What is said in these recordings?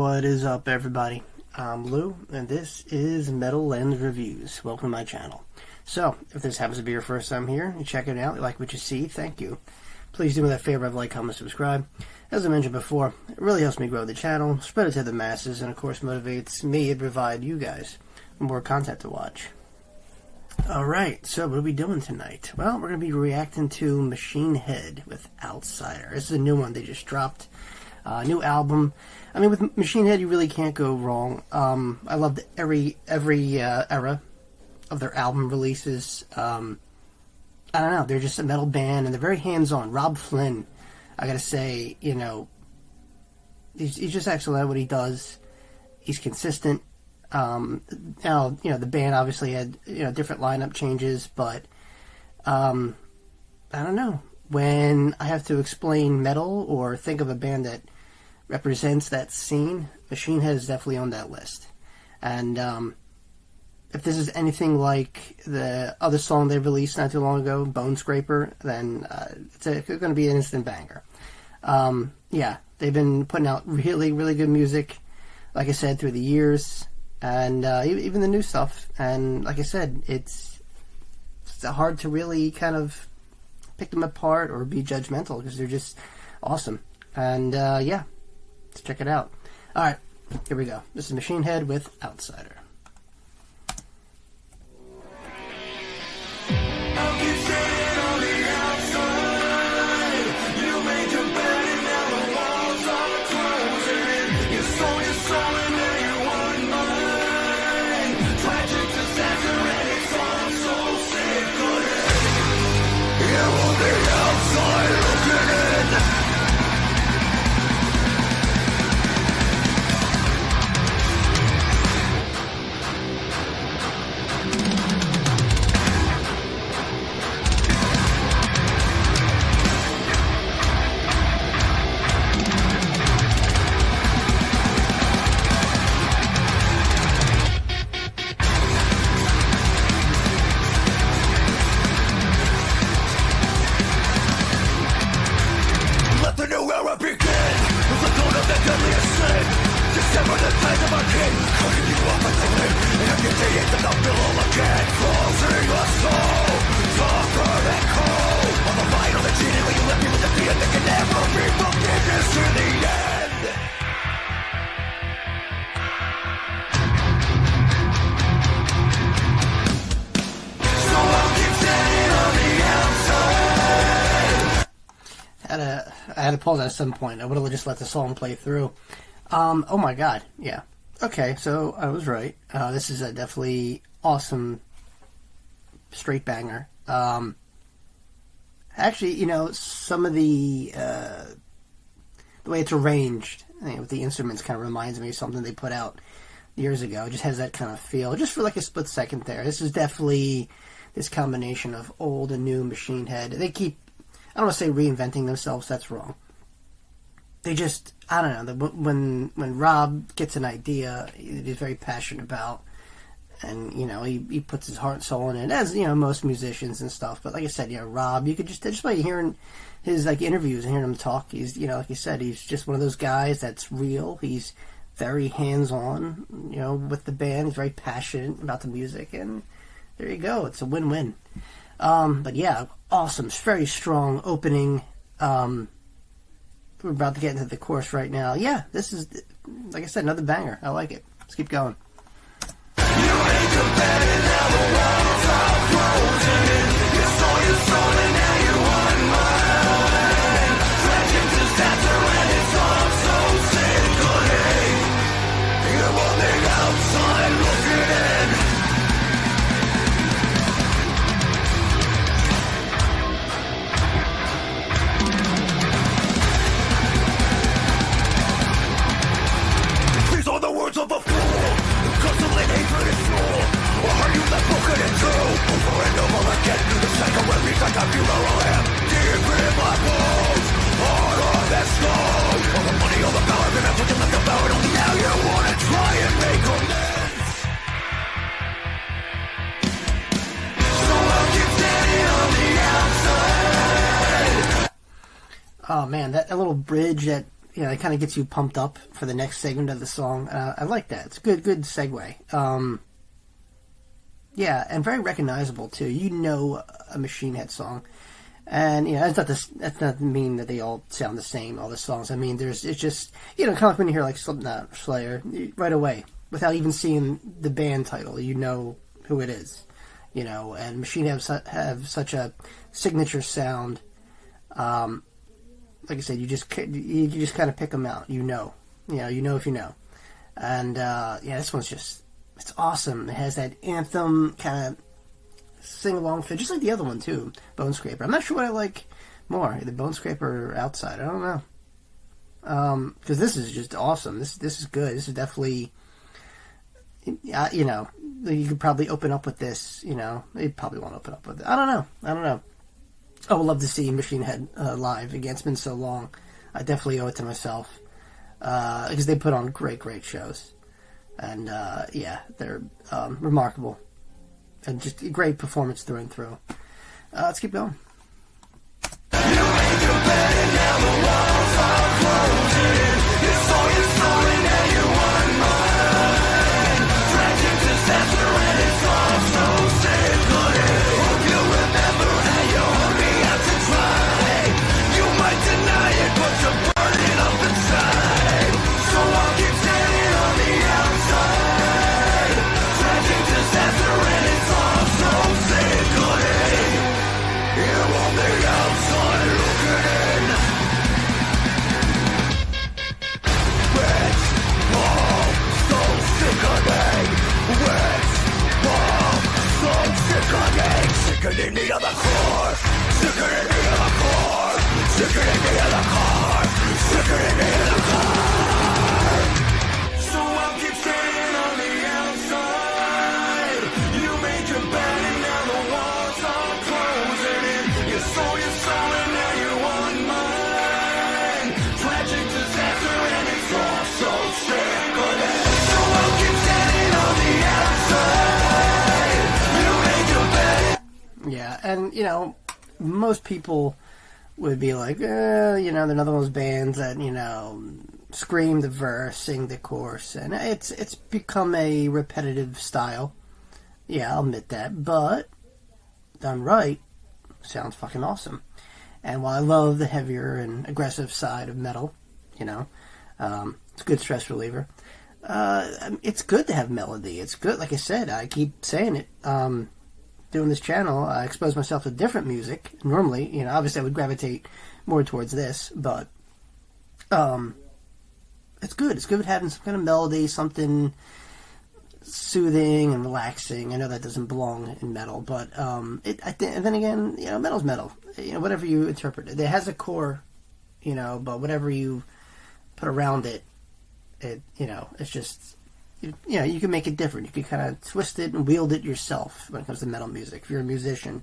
What is up, everybody? I'm Lou, and this is Metal Lens Reviews. Welcome to my channel. So, if this happens to be your first time here, you check it out, you like what you see, thank you. Please do me that favor of like, comment, subscribe. As I mentioned before, it really helps me grow the channel, spread it to the masses, and of course motivates me to provide you guys more content to watch. Alright, so what are we doing tonight? Well, we're going to be reacting to Machine Head with Øutsider. This is a new one they just dropped. New album. I mean, with Machine Head, you really can't go wrong. I loved every era of their album releases. I don't know, they're just a metal band, and they're very hands-on. Rob Flynn, I gotta say, you know, he's just excellent at what he does. He's consistent. Now, you know, the band obviously had, you know, different lineup changes, but, I don't know. When I have to explain metal or think of a band that represents that scene, Machine Head is definitely on that list. And, if this is anything like the other song they released not too long ago, Bone Scraper, then it's going to be an instant banger. Yeah, they've been putting out really, really good music, like I said, through the years, and even the new stuff. And like I said, it's hard to really kind of pick them apart or be judgmental because they're just awesome. And yeah, let's check it out. Alright, here we go. This is Machine Head with Øutsider. I had to pause at some point. I would have just let the song play through. Oh my god, yeah. Okay, so I was right. This is a definitely awesome straight banger. Actually, you know, some of the way it's arranged, you know, with the instruments kind of reminds me of something they put out years ago. It just has that kind of feel, just for like a split second there. This is definitely this combination of old and new Machine Head. They keep, I don't want to say reinventing themselves, that's wrong. They just, I don't know, when Rob gets an idea he's very passionate about, and, you know, he puts his heart and soul in it, as, you know, most musicians and stuff. But like I said, yeah, Rob, you could just by hearing his, like, interviews and hearing him talk, he's, you know, like you said, he's just one of those guys that's real. He's very hands-on, you know, with the band. He's very passionate about the music, and there you go. It's a win-win. But yeah, awesome, very strong opening. We're about to get into the chorus right now. Yeah, this is, like I said, another banger. I like it. Let's keep going. You made your bed and now the walls are closing in. You saw your soul and now you want mine. Tragic disaster and it's all so sickening. You're on the outside looking in. These are the words of a fool. Constantly hatred is fuel. Or are you left broken and true? Over and over again, the cycle every time I feel where I am. Deep in my bones, harder than stone. All the money, all the power, then I put them like a power. Only now you wanna try and make amends. So I'll keep standing on the outside. Oh man, that little bridge that it kind of gets you pumped up for the next segment of the song. I like that. It's a good segue. Yeah, and very recognizable too. You know, a Machine Head song, and that's not mean that they all sound the same. All the songs. I mean, it's just kind of like when you hear like Slipknot, Slayer, right away, without even seeing the band title, you know who it is. And Machine Head have such a signature sound. Like I said, you just kind of pick them out. You know if you know, and this one's it's awesome. It has that anthem kind of sing along feel, just like the other one too, Bone Scraper. I'm not sure what I like more, either Bone Scraper or Outside. I don't know, because this is just awesome. This is good. This is definitely, you could probably open up with this. They probably won't open up with it. I don't know. I would love to see Machine Head live. Again, it's been so long. I definitely owe it to myself because they put on great shows, and they're remarkable and just a great performance through and through. Let's keep going. Sickening me to the core, sickening me to the core, sickening me to the core, sickening me to the core. So I'll keep standing on the outside. You made your bed and now the walls are closing in. You sold your soul and now you want mine. Tragic disaster and it's all so sick of it. So I'll keep standing on the outside. You made your bed. Yeah, and most people would be like, they're another one of those bands that scream the verse, sing the chorus, and it's become a repetitive style. Yeah, I'll admit that, but done right, sounds fucking awesome. And while I love the heavier and aggressive side of metal, it's a good stress reliever. It's good to have melody. It's good, like I said, I keep saying it. Doing this channel, I expose myself to different music. Normally, obviously I would gravitate more towards this, but it's good. It's good having some kind of melody, something soothing and relaxing. I know that doesn't belong in metal, but and then again, metal's metal. Whatever you interpret it. It has a core, but whatever you put around it, it's just... you can make it different. You can kind of twist it and wield it yourself when it comes to metal music. If you're a musician,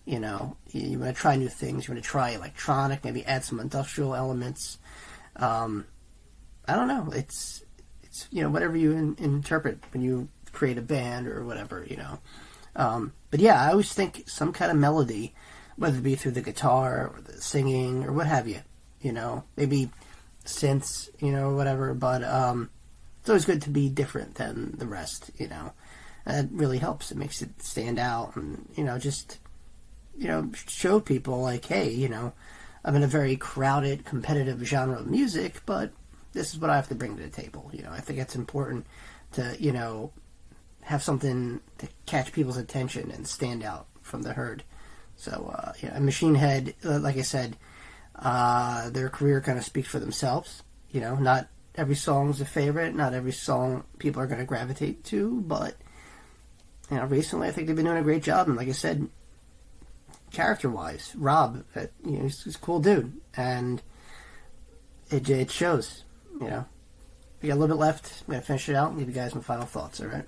you want to try new things. You want to try electronic, maybe add some industrial elements. I don't know. It's whatever you interpret when you create a band or whatever, But yeah, I always think some kind of melody, whether it be through the guitar or the singing or what have you, maybe synths, or whatever, but it's always good to be different than the rest, and it really helps. It makes it stand out and, just, show people like, hey, I'm in a very crowded, competitive genre of music, but this is what I have to bring to the table. I think it's important to, have something to catch people's attention and stand out from the herd. So, Machine Head, like I said, their career kind of speaks for themselves, not every song's a favorite. Not every song people are going to gravitate to, but recently I think they've been doing a great job. And like I said, character-wise, Rob, he's a cool dude, and it shows. We got a little bit left. I'm going to finish it out and leave you guys my final thoughts. All right.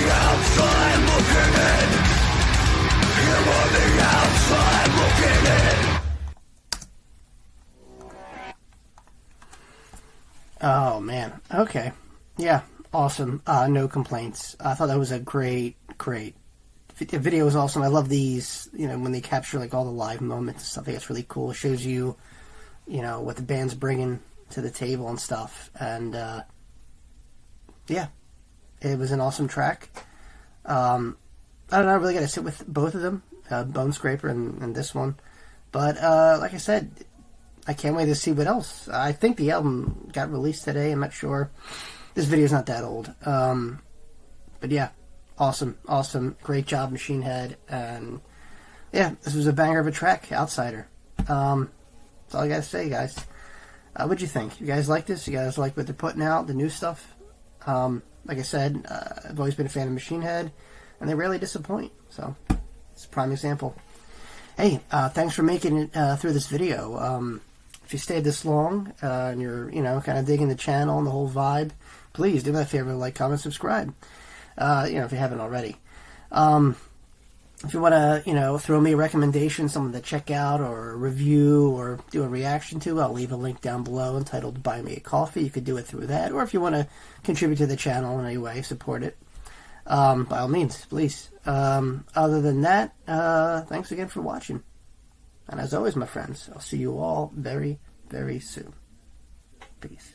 Outside looking in. Oh, man. Okay. Yeah, awesome. No complaints. I thought that was a great the video was awesome. I love these, when they capture like all the live moments and stuff. I think it's really cool. It shows you, what the band's bringing to the table and stuff. And yeah, it was an awesome track. I don't know. I really got to sit with both of them, Bone Scraper and this one. But like I said, I can't wait to see what else. I think the album got released today. I'm not sure. This video's not that old. But yeah. Awesome. Great job, Machine Head. And yeah, this was a banger of a track, Øutsider. That's all I gotta say, guys. What'd you think? You guys like this? You guys like what they're putting out, the new stuff? Like I said, I've always been a fan of Machine Head, and they rarely disappoint. So, it's a prime example. Hey, thanks for making it through this video. If you stayed this long, and you're, kind of digging the channel and the whole vibe, please do me a favor, like, comment, subscribe. If you haven't already. If you want to, throw me a recommendation, someone to check out or a review or do a reaction to, I'll leave a link down below entitled Buy Me a Coffee. You could do it through that. Or if you want to contribute to the channel in any way, support it, by all means, please. Other than that, thanks again for watching. And as always, my friends, I'll see you all very, very soon. Peace.